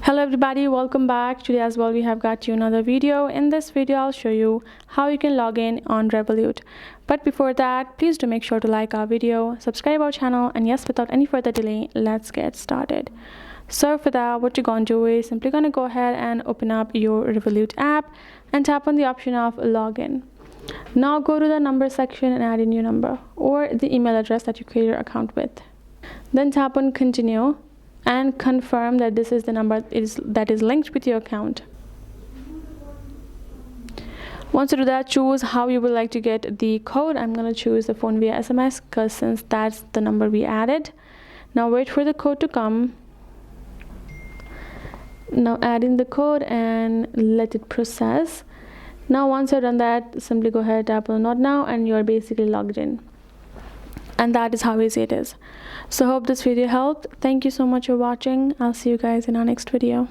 Hello everybody, welcome back. Today as well we have got you another video. In this video I'll show you how you can log in on Revolut. But before that, please do make sure to like our video, subscribe our channel, and yes, without any further delay, let's get started. So for that, what you're going to do is simply going to go ahead and open up your Revolut app and tap on the option of login. Now go to the number section and add in your number or the email address that you create your account with. Then tap on continue and confirm that this is the number that is linked with your account. Once you do that, choose how you would like to get the code. I'm going to choose the phone via SMS because since that's the number we added. Now wait for the code to come. Now add in the code and let it process. Now once you've done that, simply go ahead, tap on not now, and you're basically logged in. And that is how easy it is. So hope this video helped. Thank you so much for watching. I'll see you guys in our next video.